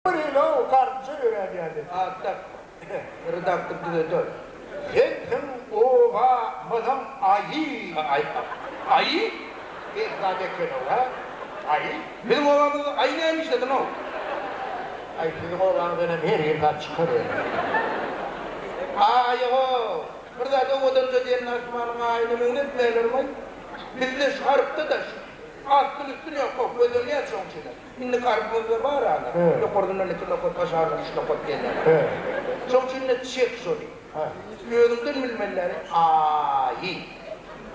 Burayla o karnısı öğrenirdi. Hatta redaktör düdüdür. Yentim ova mıdım ayı. Ayı? Bir zadeken ova. Ayı. Benim oğlanın ayı neymiş dedin o? Ay sizin oğlan benim her yerden çıkarıyor. Ayı o. Burada da odanca diyenin asmanın ayını münnet beylerim ay. Bizde şarkta da altın üstüne yok. Böyle niye çok şeyler? Şimdi karpımızda var hala. Evet. Yok oradan öyle kilokot kaşarlar, şilokot gelirler. Evet. Çok şimdi çiçek soruyor. Evet. Yödümden bilmeleri ayı.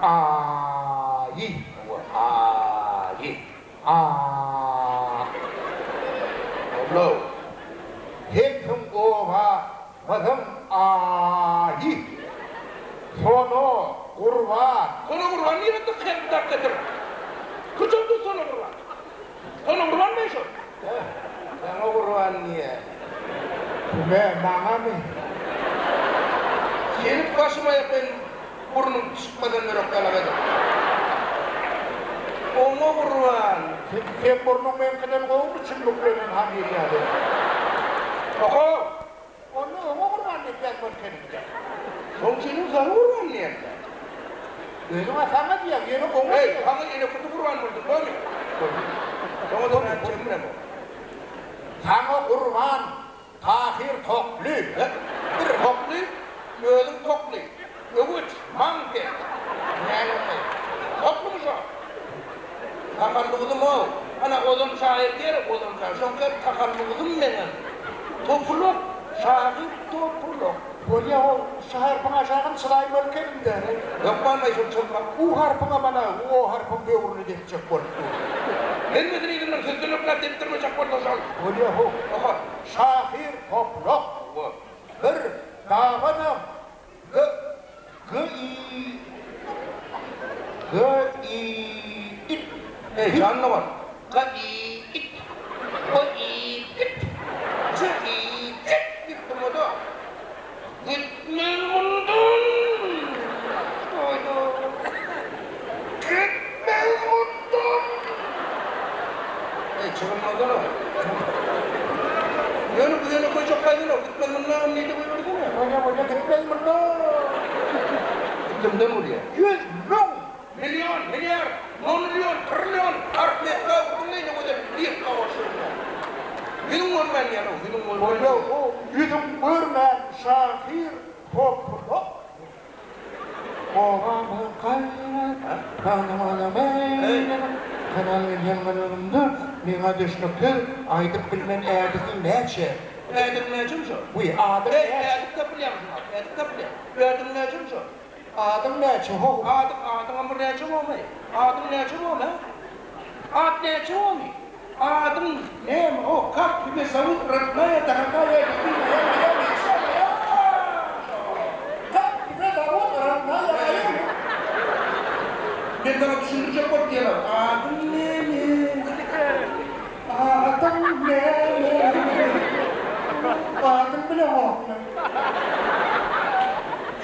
Ayı. Ayı. Ayı. Lo. Yentim ova mıdım ayı. Sonu kurban. Sonu kurban niye de kendi dakikadır? Küçüldü sonu kurban. Sonu kurban ne şu? Sonu kurban niye? Bana mı? Gelip başıma yapayım, burnum çıkmadan beri kalamadım. Onu kurban. Sen burnun mümkünden kovur için buklenin hamiyeti. Oho! Onu kurban edecek mümkününce. Son senin sana kurban niye? Gözüm asama diye, yeni kovur. Hey, hangi yine kutu kurban buldun, değil mi? Sana da ne çekme bu? Sana kurban, tahir toplu. Bir toplu, göğdüm toplu. Övüç, manke. Yani toplu mu şu? Takallığım o. Ana odun şair diyor, odun şair. Çünkü takallığım benim. Topluluk, şair topluluk. Böyle o harpın aşağın sırayı mülkenim der. Yok bana şu çılma. O harpına bana, o harpın bevrunu depecek borçlu. Ben mi dinledim sözlülükler deptirmeyecek burada şu an? Böyle o Oha. şahir topluluk. Bu. Bir dağınım. Gı-i-it. Hey canlı var. Ka-i-it. Ko-i-it. Çı-i-it. Gittim o da. Gitmez bundan. Hayda. Gitmez bundan. Hey çıkılmadan o. Yanı bu yana koyacak kaydın o. Gitmez bundan neydi bu gördün mü? Böyle gitmez bundan. Gittim de buraya. 100 Milyon, milyar, 10 milyon, trilyon, artmekle bu neydi bu da bir kavaşırlar. Günün var ben yani, günün var ben. Böyle o yüzüm görmen şahir topluluk. Oğamı kaynak, kanamalı meylenim, kanalın yanlarımda, bana düştüktü, aydık bilmem eğerdikin neçe. Eğitim necim şu? Uy, adım neçe? Eğitim de biliyorum şuna, eğitim de biliyorum. Eğitim necim şu? Adım neçe ho? Adım ama necim olmayı. Adım necim olmayı. Ad necim olmayı. Adım ne mi o? Kalk gibi savut rıkmaya tarafaya gitmeye yaşamaya. Kalk gibi davul aramaya. Ben sana düşündürecek bak diyelim. Adım ne mi? Adım ne? Adım bile ho.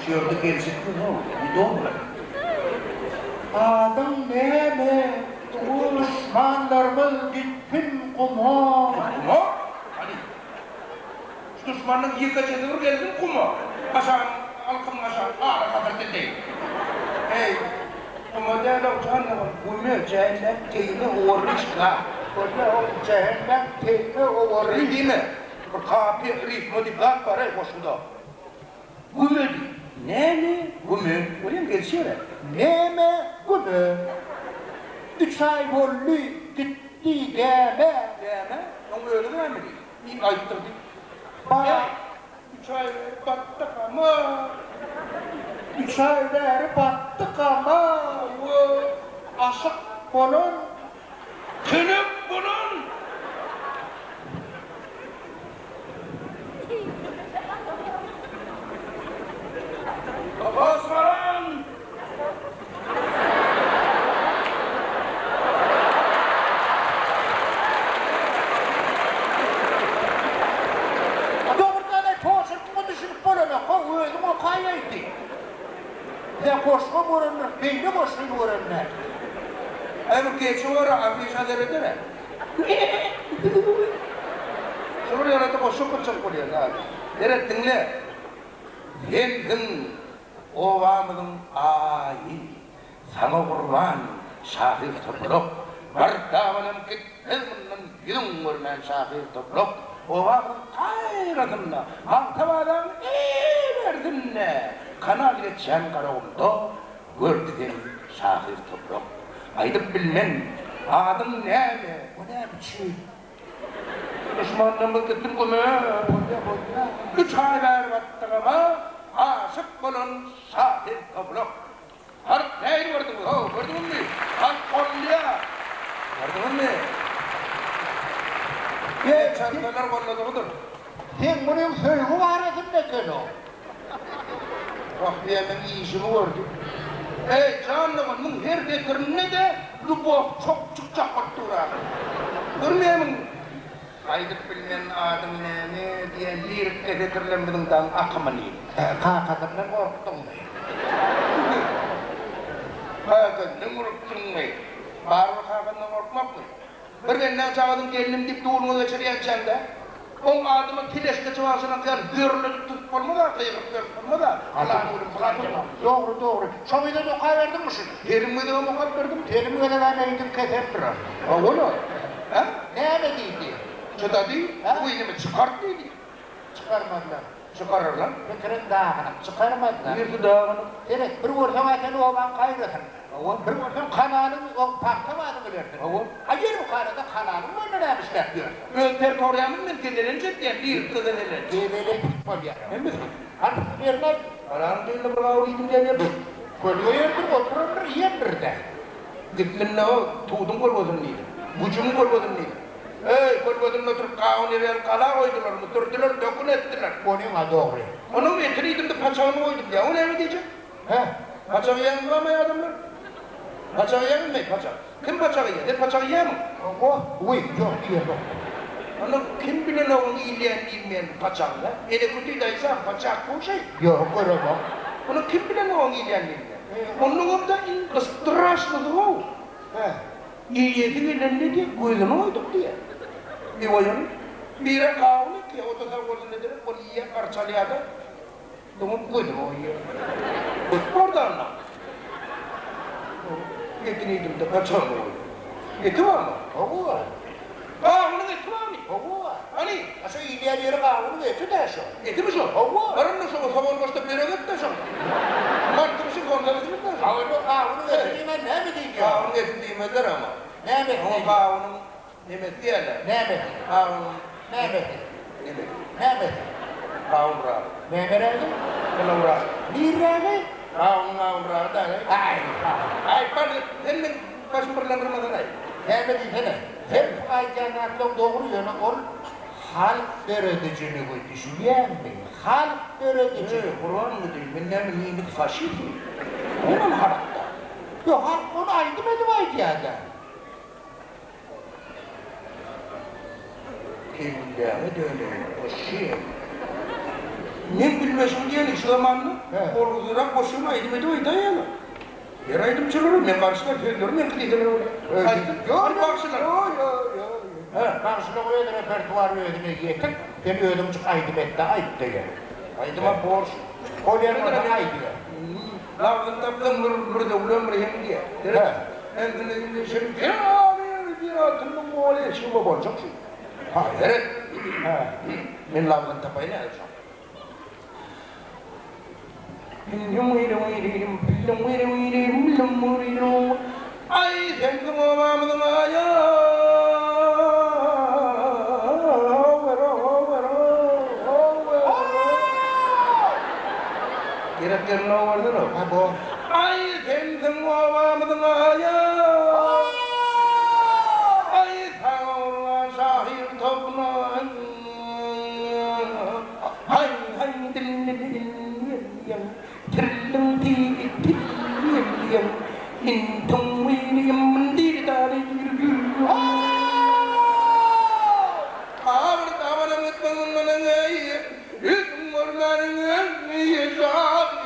Şurada gerçek mi ne oldu? Bir doğum bırak. Adım ne mi? Düşmanlarımız gittin kuma. Kuma? Hadi. Şu düşmanın yıka çedir geldin kuma. Aşağı, alkım aşağı, ağır kadar değil. Hey, kuma değil o canım. Bunu cennet teyini uğurluşla. Böyle o cehennem teyni o Öyle değil mi? Bu kapı rif modiflat para koşuda. Bu mu? Ne? Bu mu? Oraya mı geçiyor? Neme günü 3 ay oldu gitti geme. Deme. Onu öyle mi? Bir ayıttırdık. Bana 3 ay battık ama. 3 ay beri battık ama Bu aşık bunun tünük bunun. Osman! doğrudan toşuk düşünüp bana o özüm o kayaydı. Ya koşma buranın, beyni boşluğu buranın. Öbür geçiyor, afişaları değil mi? buraya da koşup buraya. Nerettin ne? Yendin ovamın ayı sana kurban şahit topluk. Vardavanım gitmezmin yılın görmen şahit topluk. Ovamın kayradınla halkavadan verdinle. Kanal geçen karavulda gördüğün şahit topluk. Aydıp bilmen adın ne mi? O ne biçim? Düşmanlığımı gittim kome. 3 ay berbattığıma aşık olun şahit topluk. Harp neyini gördün mü? Gördün mü? Harp kolluya. Gördün mü? Çarpılar kolladı budur. Sen bunun sözü var edin ne keno? Bak diyemin iyişimi gördüm. Ey canlımın bunun her dekirine de lübov çok çıkacak baktıra. Görmeyemin. Aydıp bilmen adım ne diye lirik dekirlenmediğinden akımanıyım. Kakadından korktun mu? Kakadından korktun mu? Bağırma kakadından korkmak mı? Bir benden çağırdım gelinim deyip doğrunu geçiriyeceğim de. On adımı kileşte çuvasına kadar gürlük tutup olma da, kıyırıp olma da. Allah'ın ölüm falan yapma. Doğru. Çoğuyla da okay verdin mi şimdi? Yerimi de okuyup verdim. Telimi de ben eğitim kesip durar. Oğlum. Ha? Ne emediydi? Çıda değil, bu inimi çıkart dedi. Çıkarmadılar. Çıkarır lan. Fikrin dağınıp çıkarmadılar. Yırtı dağını. Evet, bir vursan atını oğlan kayrıtın. Bir vursan kanalın o pahtamadı bilirsin. Hayır bu kanada kanalın önüne demişler diyor. Ön teritoriyamın mülkelerini diye bir kızı verir. Develi tutma bir yer. Hem mi? Artık birine Karan değil de bravo idim diye yapın. konuya yerdir, otururdur, yiyendir de. Gitmin ne o? Tuğdum korbodun neydi? Bucumun korbodun neydi? Ey korbodun oturup kağını ver kala koydular, muturdular, dokun ettiler. Onunla doğru. Onun getiriydim de paçağını koydum ya, o ne mi diyecek? He? Paçağı yiyen mi ama adamlar? Paçağı yiyen mi paçağı? Kim paçağı yiyen? De paçağı yiyen mi? Yok, yiyen yok. Onu kim bilir onun iyileyen bilmeyen paçağını? Ele kutuydaysam paçak bu şey. Yok, göremem. Onu kim bilir onun iyileyen bilmeyen? Onun orada ıstırışlıdır o. He? İyiyeti verilen diye, kuyduğunu koyduk diye. Bir oyun, bire kavunu ki, o da koydun nedir? Onu iyiye parçalaya da, doğum koydum o iyiye. Orada anlam. Getiriydim de paçağını koydum. Eti var mı? O var. Kavunun eti var mı? O var. Hani? Aşağı iyileyen yeri kavunu geçti de şu. Eti mi şu? O var. Varın mı şu? Sabah başta bir yere gitti şu. Martı mısın konservesi mi şu? Kavunu getirdiğime ne mi diyeceğim? Kavunun eti değmezler ama. Ne mi Ama diyeceğim? kavunun yemek diyorlar. Ne mi? Kavunun Ne mi? yemek. Ne mi? Kavun rağı. Ne mi rengi? Kılav rağı. Bir rengi? Kavun rağı da ne? Ay pardon, senin başım fırlandırmadan ay. Ne mi diyeceğim? Sen bu aycanatla doğru yöne ol. Halk öğreticini koy düşünüyor musun? Halk öğreticini. Kur'an mı değil, ben ne bileyim bir faşist mi? Onun harakta. Yok halk onu aydım edim aycada. Kimliğe dönüyor, o şey. Ne bilmesin diyelim şu zamanlı. Korkuzuran koşuma edim edim aydayalı. Yer aydım çılarım, ben karşılar söylüyorum, ben kıyıdan öyle. Kaydım, yok, karşılar. Yok. Karşına koydu repertuarı ödüne yetik. Ben ödümcük aydım etti ayıp da yer. Aydıma borç. Kolyerim ona aydı yer. Lavdan taptan burada ulan rehim diye. En azından şimdi ya bir altının oğlu şimdi borcum şu. Ha evet. Ben lavdan tapayı ne alacağım? Ay sen kumamamın ayağı. Kira-kira vardı mı? Ha bu. Ay kendim ovamın ayağı. Ay tağla şahir toplan. Hay dillim trillim tillim intum wilim didari yürü. Ağır tavanım etmenin ayı. Hüküm ormanın yaşar.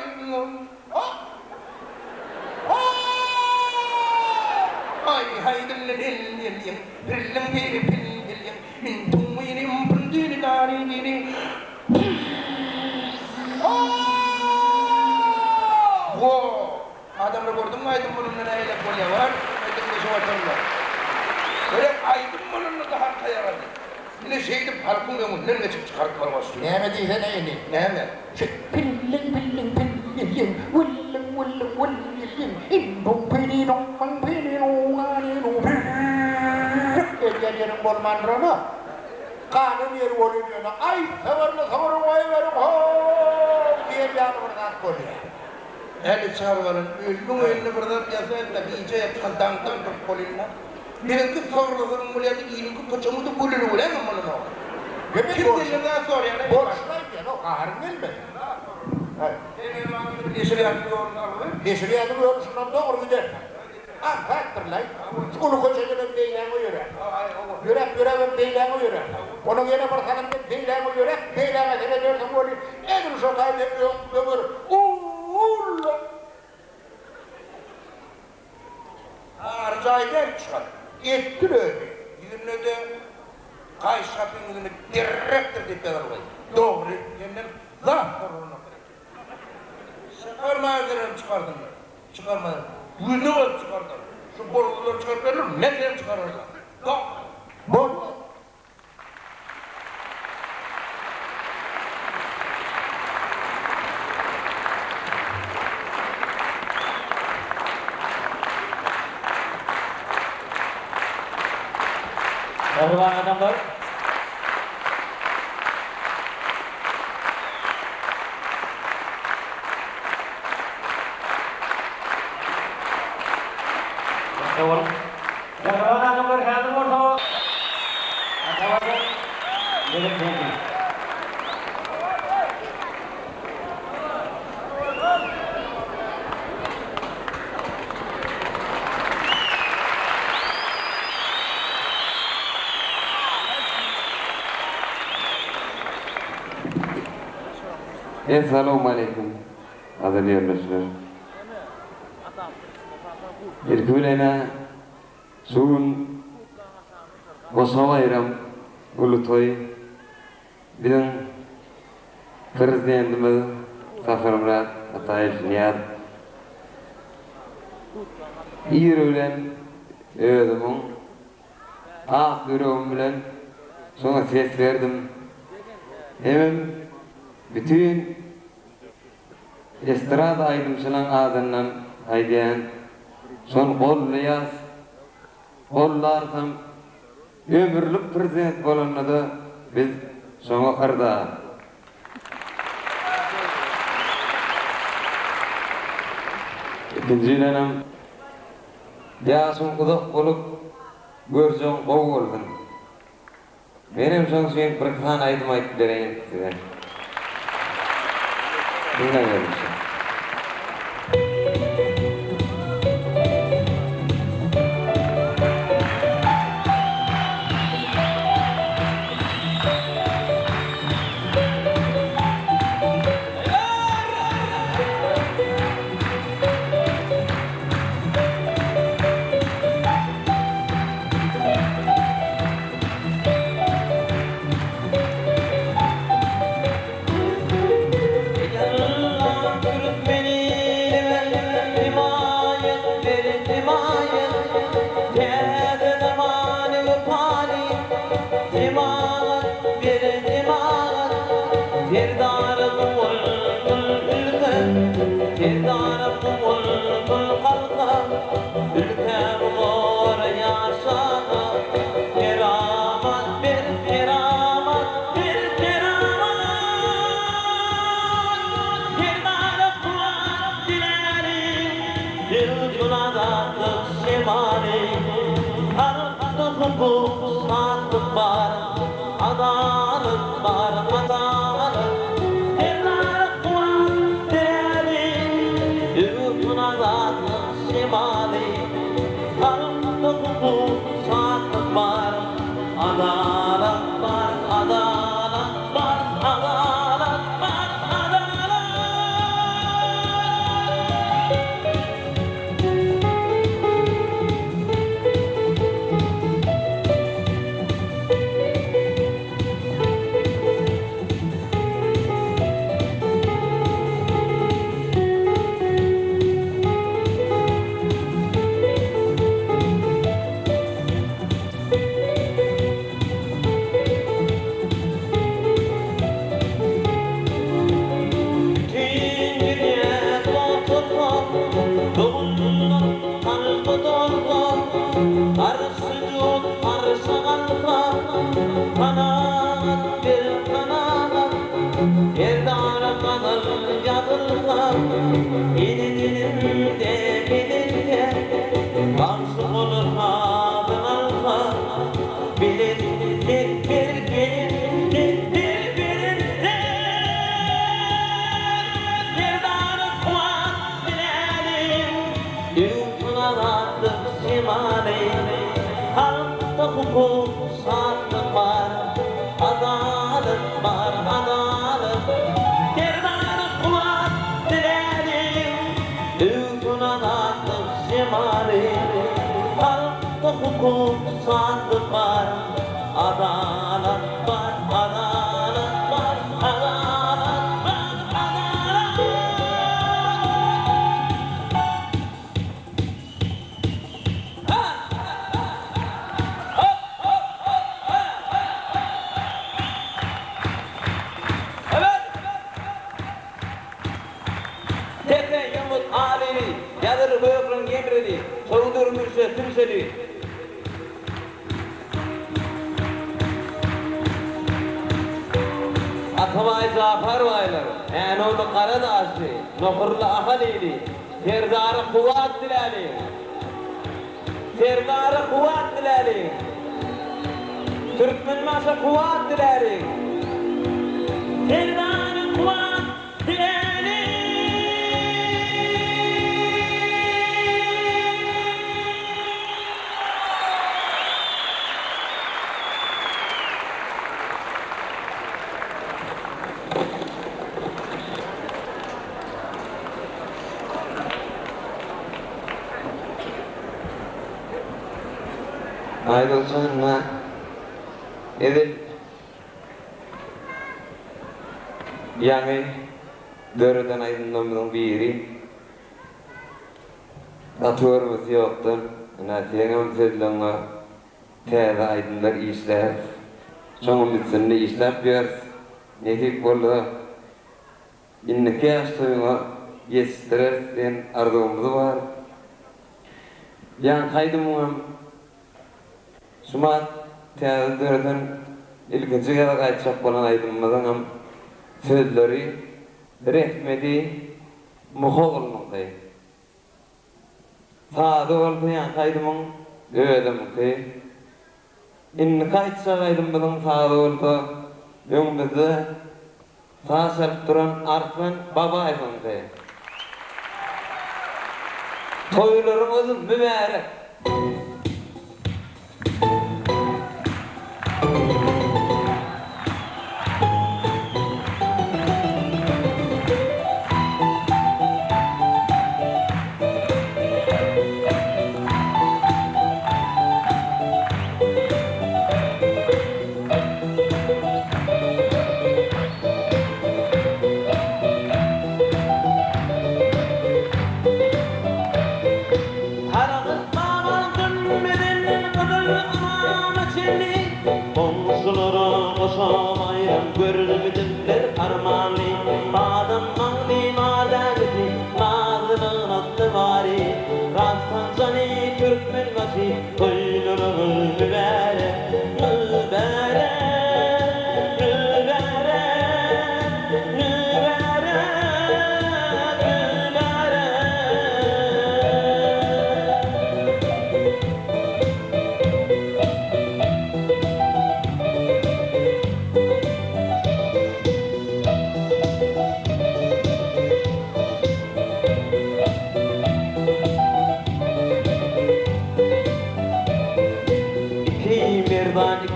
Ani dini. Wow, adamlar gördün mü aydın bunun ne eyle kolye var? Aydın başı vatanlar. Böyle aydın bunun da harika yaradı. Yine şeydi parkın yolu nereye çıkartmalar başlıyor. Ne mi diyse neyini? Ne mi? Pilling, pilling, pilling, willing, willing, willing, indom pili dom pang pili no ngani no. Gecenin bol mandrana. Kanun yer oluyor. Ay savarlı vay verim ho diye bir anımdan koyuyor. Yani çağırların ölümün önüne buradan yazayım da iyice yapsan dangdan çok kolinler. Benim kız sorulurun mulyatı iyinin kız kaçamı da kulunu ulan ama ne olur. Kim dilinden sor yani? Borçlayken o kaharın gelmedi. Benim vaktimin yeşil yaptığı yolunu alır. Yeşil yadım yolcusundan doğru gider. Faktır lan. Skulu koçacının beyleğini yörer. Yürek beyleğini yörer. Onun yine bir hanım beyleğini yörer. Beyleğine de dersin böyle. Edir şokayı ömür. Uğurla. Arzacayden çıkar. Ettir öyle. Yine de kay şapingini direktir deyip yazar olayı. Doğru. Yeniden zah soruluna. Çıkarmayabilirim çıkardın mı? Çıkarmadım. Bu ne var çıkardın? Şu boruları çıkartırlar mı? Ne diye çıkarırlar? Doğru. Bol. Merhaba adamlar. Merhaba adamlar. Hazır orta. Adamlar. Gelin gelin. Esselamu Aleyküm. Adil yerleşler. İlkülene suun Kosova Ulutoy bizim prezidentimiz Zafer Murat Atayev Niyaz iyi ölen özümün ah yüreğim bilen sonra ses verdim. Hemen bütün estrada aydımçının adından aydayan son qolluyaz qollardan ömürlük prezident bolanına da biz soňa arda. İkincilenem ýaşyň uzak bolup görjüň gowy boldun. Benim soň sen bir kan aýdym aýdyp bereýin size. Bundan gelmişim. Yerdana kadar yazılgan Yedi dilimde bilince Karşı olur adın alsa Bilin birbirinde Yerdana kuat bilelim Yurtuna attık simani Halkta hukuk sandık var Adalet var adalet Yerdana kuat bilelim Yurtuna attık simani Halkta hukuk sandık var Adalet var adalet var adalet var adalet Tete yumut alili, yadır böğrün gemredi, soğudurmuşsa tümseli. Atavay zafar vaylar, enolu Karadağ'sı, nohurlu ahalili, serdarı kuvat dilali. Serdarı kuvat dilali. Türkmen maşa kuvat dilali. Serdarı kuvat dilali. Aydılcanma edip yani dörden aydınlamının biri atıyorumuz yoktur. Natiyengem sözlüğüne teyze aydınlar işler. Çoğun bütününü işler diyor. Netik bolu inniki yaştığına yetiştirir diyen arzumuz var. Yani kaydımım Şumat teyzelerden ilginci kere kaçacak bolan aydınmazın sözleri rehmeti muhoğulmuqday. Sağda olmayan kaydımın öğedemuqday. İnni kaçacak aydınmazın sağda olsa öňümizde sağ sarıp duran artman baba aydınmazday. Toylarımızın mübarek. Görülmüdümler armani Adam mağni madaleti Mağdının attı bari Rastan zani Türkmen başı Koyulurun mübarek Mübarek Mübarek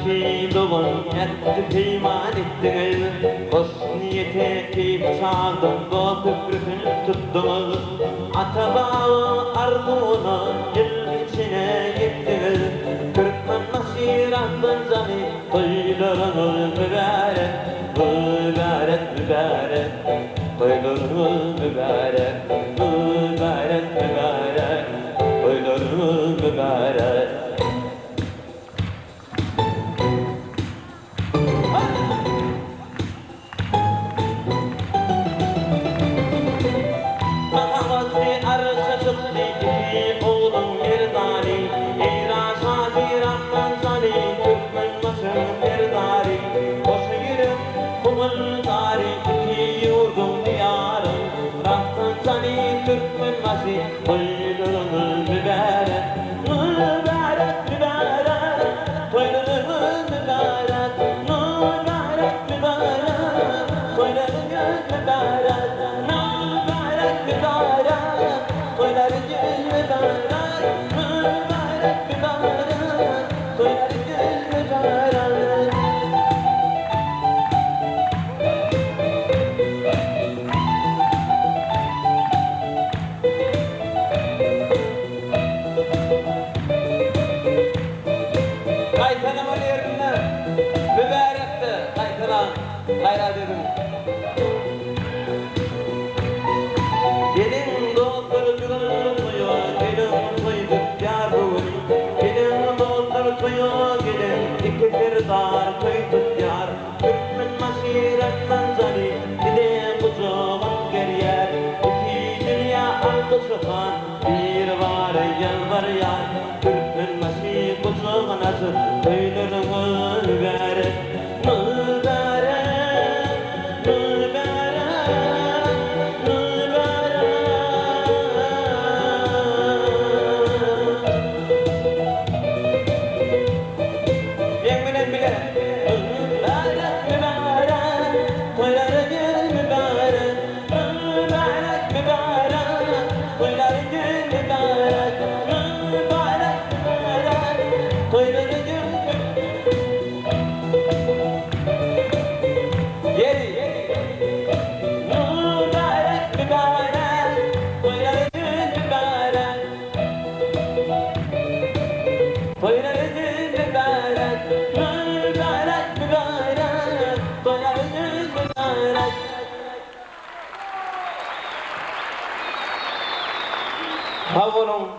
İki doğan etti peyman ettiniz Os niyete ki bıçağdan bu köprüsünü tuttunuz Atabağı ardına yıl içine gittiniz Türkmen nasiratın zani Toylarınız mübarek Mübarek mübarek Toylarınız mübarek Mübarek mübarek Toylarınız mübarek Türkmen başım bir dari, boşa yürüm kumul dari. masih toylarımız mübarek, mübarek, mübarek, toylarımız mübarek, mübarek, mübarek, toylarımız mübarek, mübarek, mübarek, toylarımız mübarek, mübarek, mübarek, toylarımız mübarek. Kaytanama yerine mübarekti, kaytanan, hayrat edin. Gelin doktor kuyuyor, gelin kuyudur yar bugün. Gelin doktor kuyuyor, gelin iki bir dar kuyudur yar. Türkmen maşiretten zari, gidin kucağın geriyer. İki dünya alkışıkan, bir var yalvar yar. Türkmen maşi kucağın azı, kuyularını mübarek, mübarek, mübarek, mübarek. Yeminen bile mübarek, mübarek, toylarınız mübarek, mübarek, mübarek, toylarınız mübarek, mübarek, mübarek, toylarınız Yeri, mübarek, mübarek, toylarınız mübarek, toylarınız mübarek, mübarek, mübarek, toylarınız mübarek. Sağ olun.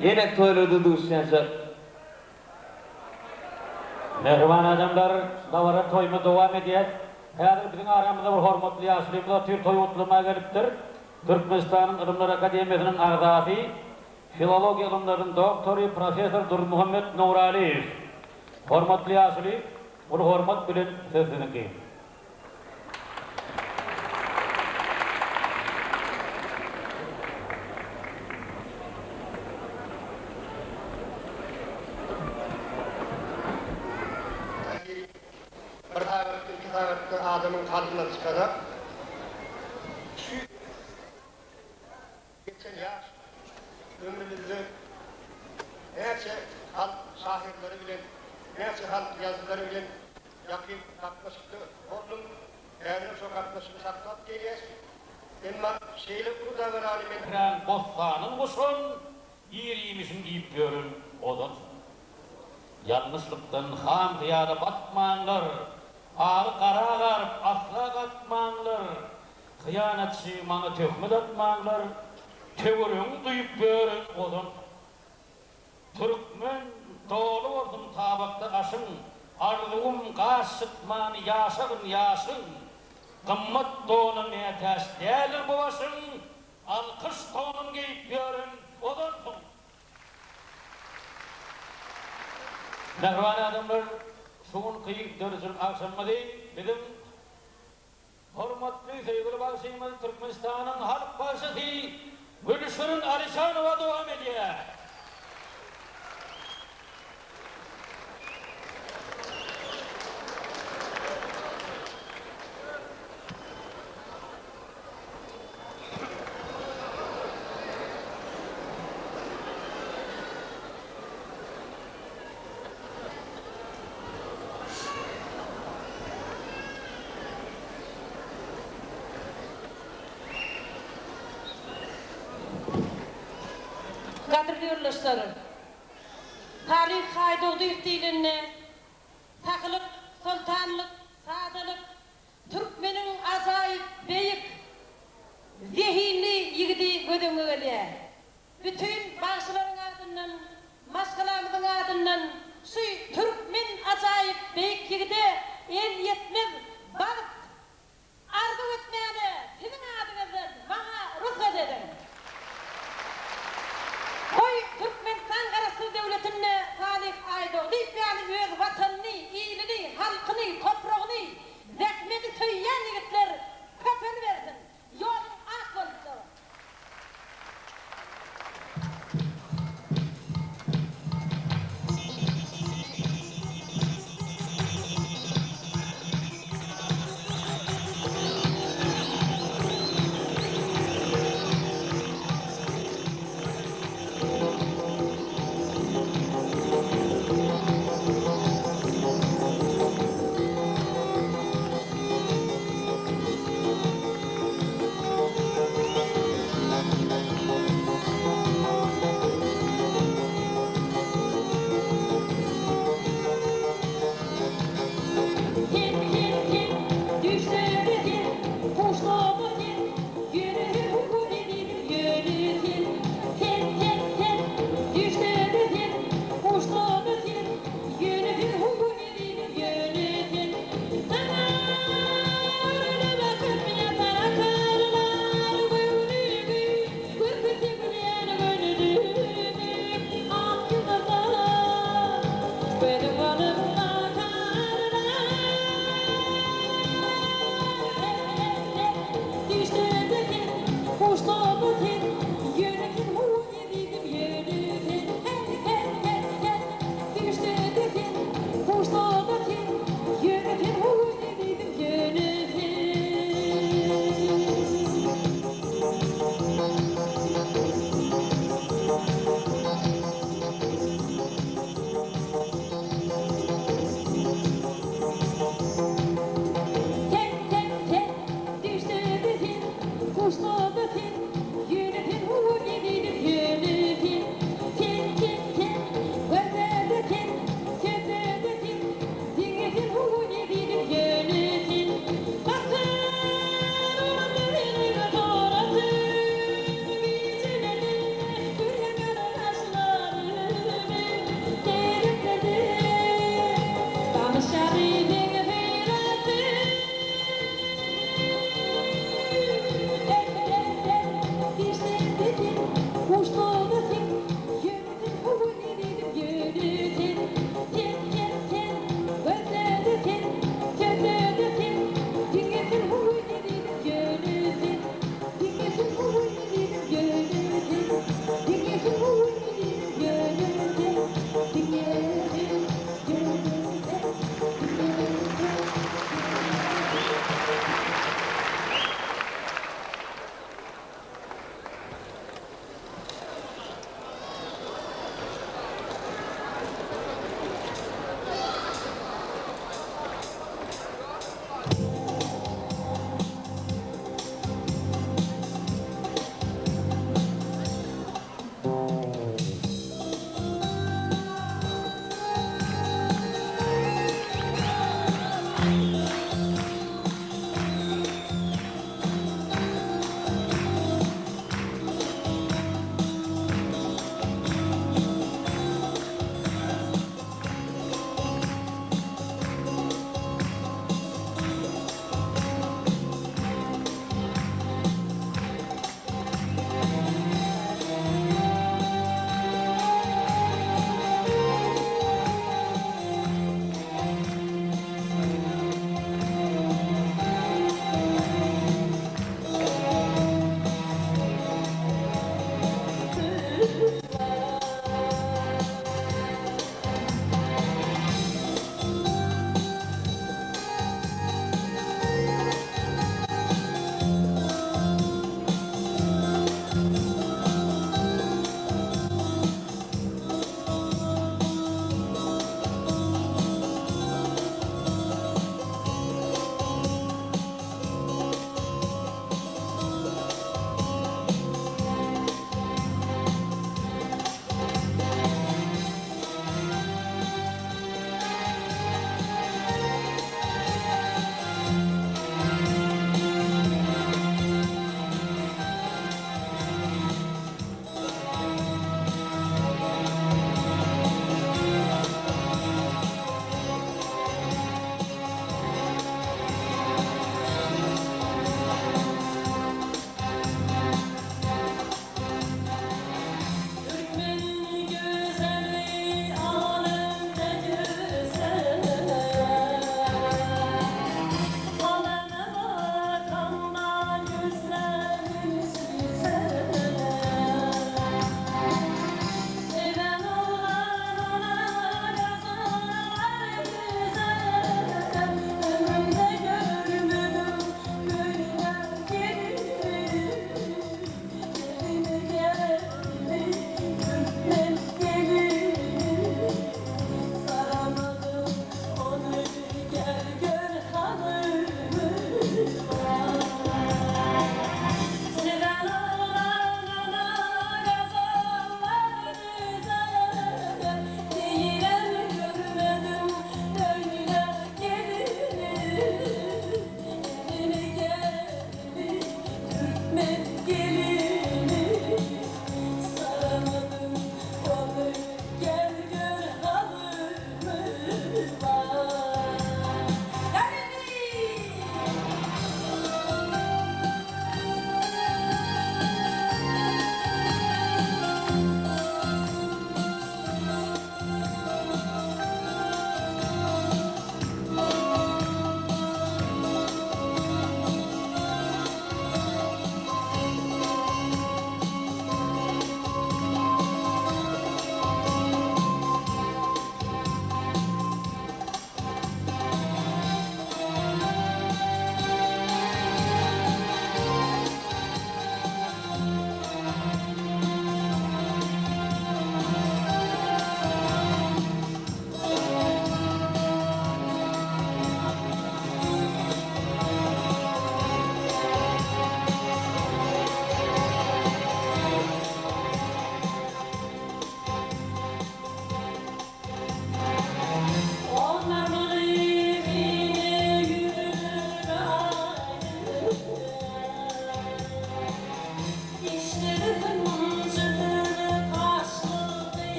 Yine toyladı duşyansa. Mehriban adamlar, davara toyma devam ediyet. Hazır bizim aramızda bir hormatly ýaşlymyz tür toy otlama gelipdir. Türkmenistan'ın Ilimler Akademiyasının agzasy, filologiya ilimlerinin doktory professor Durmuhammed Nuraliyev. Hormatly ýaşly, ol hormat bilen sözüňki. Bir tarafta, iki tarafta adamın kalbine çıkarak şu geçen yaş ömrümüzde neyse halk şahitleri bilen, neyse halk yazıları bilen yakın katlaşıktı. Oldum, değerli sokaklaşını saklat geliyiz. Ama şeyle burada var alimet. Ekran bostanın kuşun, iyiliğimizin iyip görün odun. Yanlışlıktan ham kıyada batmanlar, ağrı kara garip asla katmanlar, kıyanetçi mana töhmet atmanlar, tevürün duyup görün odun. Türkmen dolu olsun tabakta aşın, arzuğum kaşıtman yaşagın yaşın, kımmat donun etes değerlir bu başın, alkış tonun giyip görün odunsun. Mehriban adamlar, şuun kıyık dönüşün akşamı değil, bizim hormatly sevgili bagşymyz Türkmenistan'ın halk başçısı Gülşürün Alişanova devam ediyor. Kadırlı yurttaşlarım, tarih haydoğdu ihtilinne, takılık, sultanlık, sadalık, Türkmenin acayip beyik, zihinli yigidi gödüňe gelýär. Bütün başçıların adından, maskalarımızın adından, şu Türkmen acayip beyik yigide el yetmez balık, arzu etmeyene, sizin adınızdan bana ruhsat edin. Koy Türkmenistan Karası Devleti'ne Salih Aydoğdu, yani öz vatanını, iyiliğini, halkını, toprağını, zahmeti tüyyen yigitler köpeni versin. Yolun ak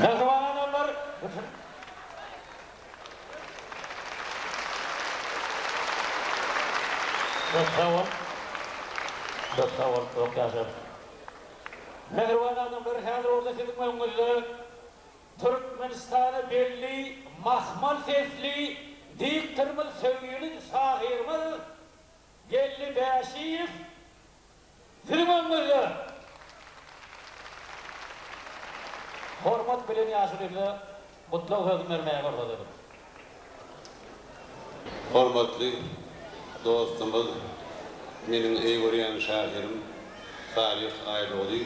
Mehriban adamlar. Çok sağ ol, çok yaşa. Mehriban adamlar, hazır orada sizin önünüzde Türkmenistan'ı belli, mahmal sesli, diktirmez sevgili sahirimiz Gelli Beşiyev sizin önünüzde. Hormat bilen yaşarıyla mutlak sözüm vermeye kordadım. Hormatly dostumuz, menin eýgörýän şahirim Salih Aýdogy.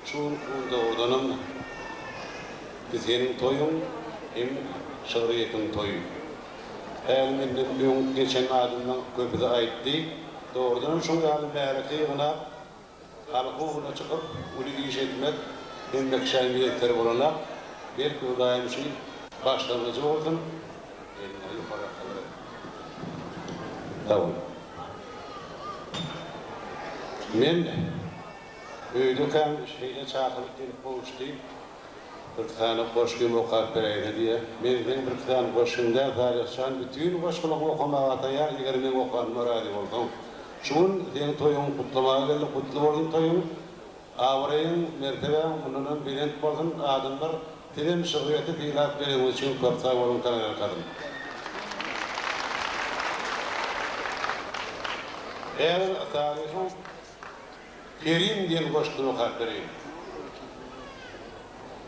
Şol doğrudanam senin toyun hem şöhretin toyu. Elminde bugün geçen adımdan köpüde aýtdy. Doğrudan şol ýaly bäreki gına halkyna çykyp uly iş etmek hem şäherlikler bolanlar belki daim şey başlangıcı bolsun. Elini yukarı kaldırın. Tamam. Men öýdükän şeýle çakyp gelip boluşdy. Bir tane boşluğum okap bereydi diye. Benim bir tane boşluğumda tarihçan bütün boşluğumu okumağa atayar, eğer ben okan muradi oldum. Şun den toyun kutlamağa geldi, kutlu oldum toyun. Avrayın, mertebem, bunun bilent bolsun, adamlar dilim şöhreti fiilat benim için köpsa olun tanıyan kadın. Eğer tarihçan Kerim diyen boşluğumu okap bereydi.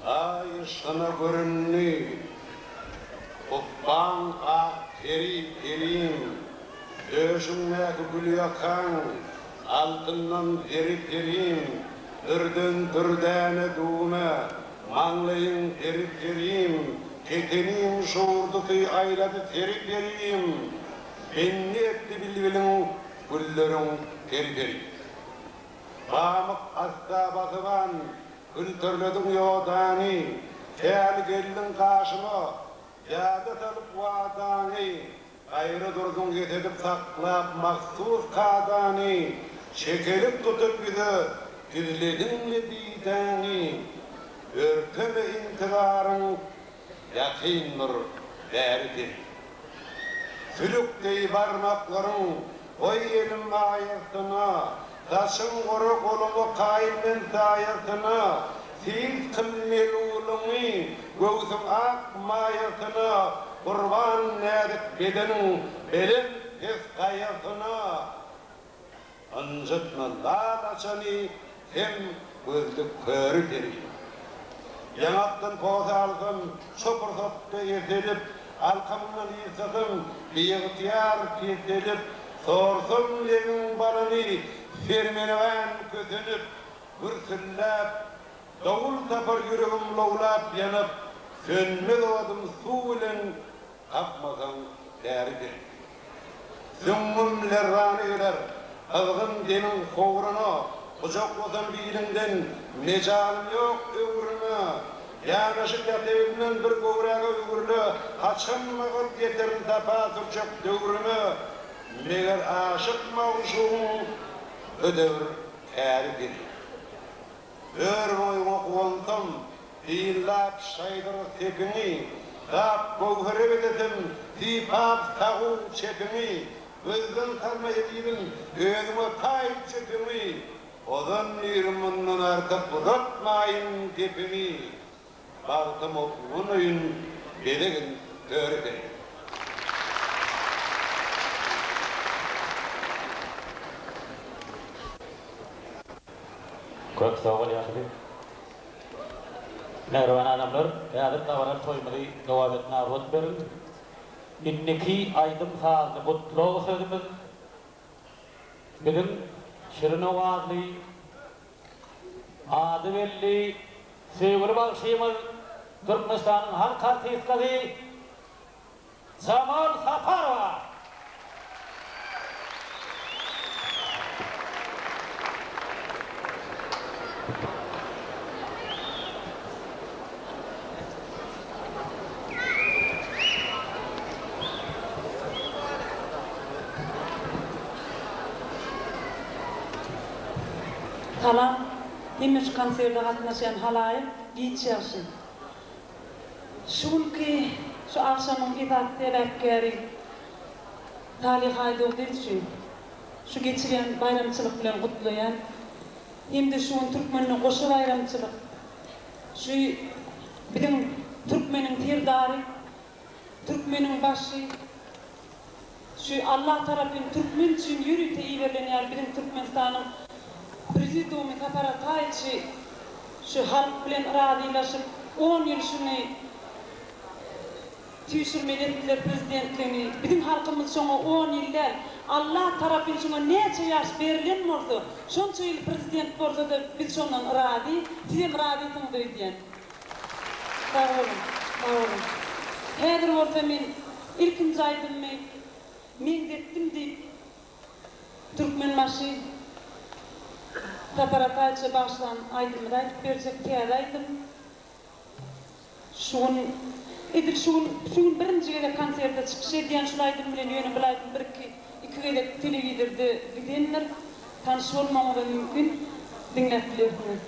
Ay sana görünlü, Kubban kerim, döşünmek gül yakan, altından terim, ırden dürdane dume, manlayın terim, ketenim şuurduki ayladı terim, benni etti bilbilin güllerin terim. Pamuk hasta bakıvan, Kültürlüdün yodani, tel geldin karşıma, yadet alıp vadani, ayrı durdun getirip saklap mahsus kadani, çekelip tutup bizi, dilledinle bidani, örteme intibarın, yakindir, derdi. Sülüktey barmakların, koy elim ayetine, taşın koru kolumu kaymen sayesine, siz kılmelulunu, göğsüm ak mayasına, kurban nedik bedenin, belin tez kayasına. Anjıtna lalaçani, hem gözlük körü deri. Yanaktan poza alsın, çopur sopta yetelip, alkamdan yisadım, bir ihtiyar keselip, sorsum levin balını, Fermeneven kötünüp, gürsüllep, davul tapar yüreğim lovlap yanıp, sönmez ovadım suulen, kapmasan deridir. Zümmüm lerrani eder, azgın denin kovruna, kucaklasan bilinden, mecalim yok övrüne, yanaşık yatevinden bir kovrağı övrülü, kaçınmağın getirin tapa sürçek dövrümü, meğer aşık mavşum, ödevr eridir. Ör boyuma kuvantam, iyillap şaydır tepini, kap kovhırı bedetim, tipap tağı çepini, özden kalma edibin, özüme tay çepini, odan yirmandan artık bırakmayın tepini, baktım okunuyun, bedegin törde. Çok sağ ol yaşlı. Mehriban adamlar, yadır davaran toymadı devam etme arvut verin. İnneki aydım sağlı mutlu sözümüz. Bizim şirin ovazlı, adı belli, sevgili bakışımız, Türkmenistan'ın halk artistleri, Zamal Safarova. Talam, demiş konserde katnaşan halayım, giyçersin. Şunki şu akşamın idatte bekkeri Talih Aydoğdu için şu geçiren bayramçılık bilen kutlayan hem de şuun Türkmenine koşu bayramçılık şu bizim Türkmenin tirdari Türkmenin başı şu Allah tarafın Türkmen için yürüte iyi verilen bizim Türkmenistan'ın Prezidiumi Kaparatayçı şu halk bilen radilaşıp 10 yıl şunu tüysürmeli ettiler prezidentliğini. Bizim halkımız şuna 10 yıllar Allah tarafın şuna neçe yaş verilen oldu. Şonça yıl prezident oldu da biz şundan radi, sizin radiyetini duydiyen. Sağ olun, sağ olun. Hedir orta men ilkinci aydım men dettim deyip Türkmen maşı Kaparatayçı başlan aydımı da aytıp verecek tiyadaydım. Şun şun birinci gele konserde çıkış ediyen şulaydım bilen yönü bilaydım bir iki gele televizyonda gidenler tanış olmamalı mümkün dinlettilersiniz.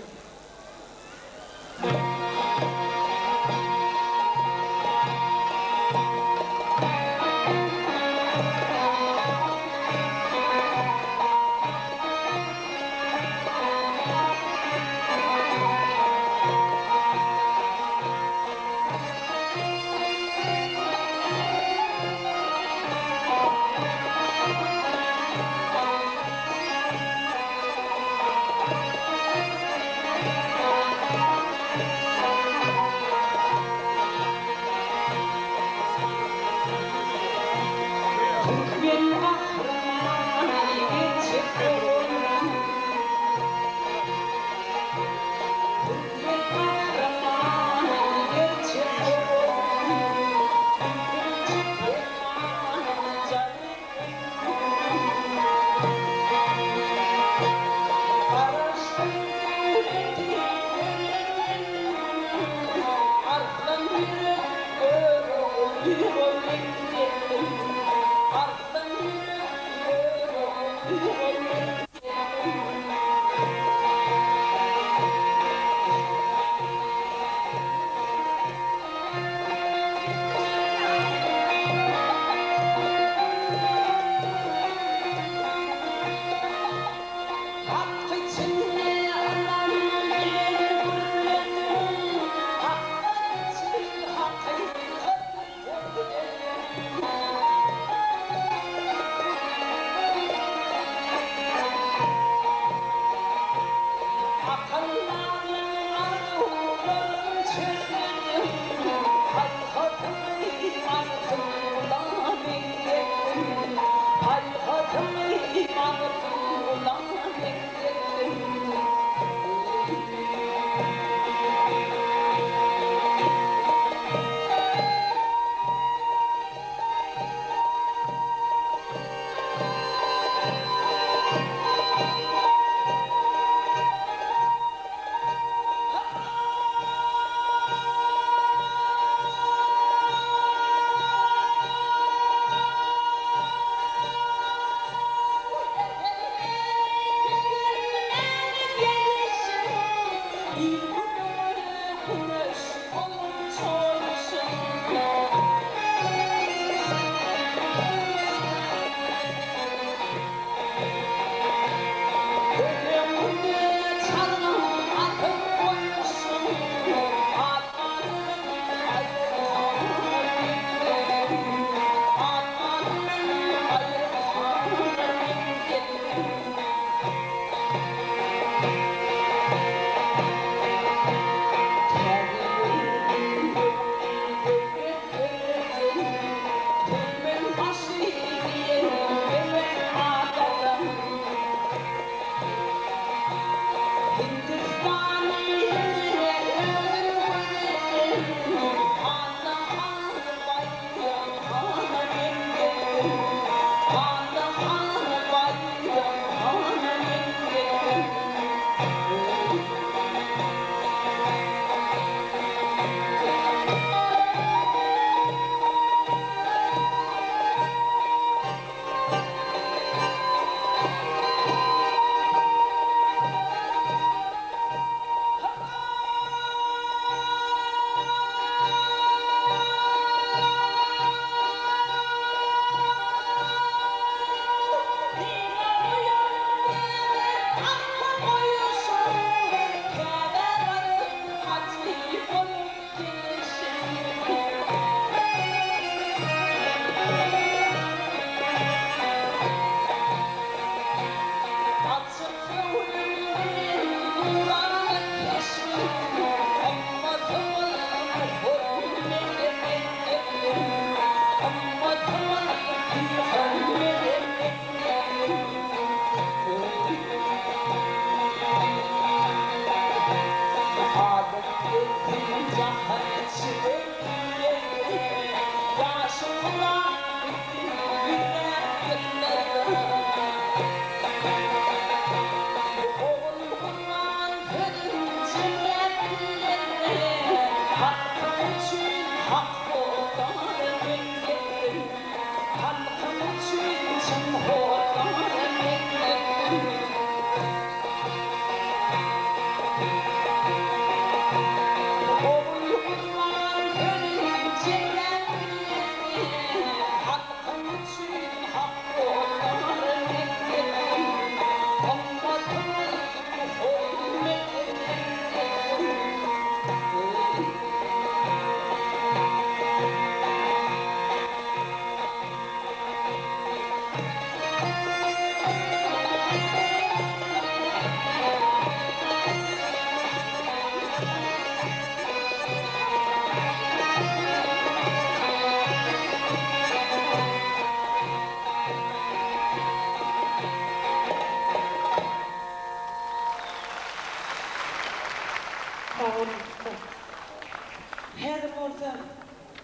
Her bolsa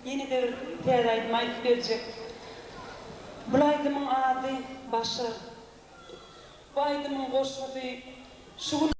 yeni devir teyaraydım ayıp verecek. Bulaydımın adı Başar. Baydımın koşudu. Şuun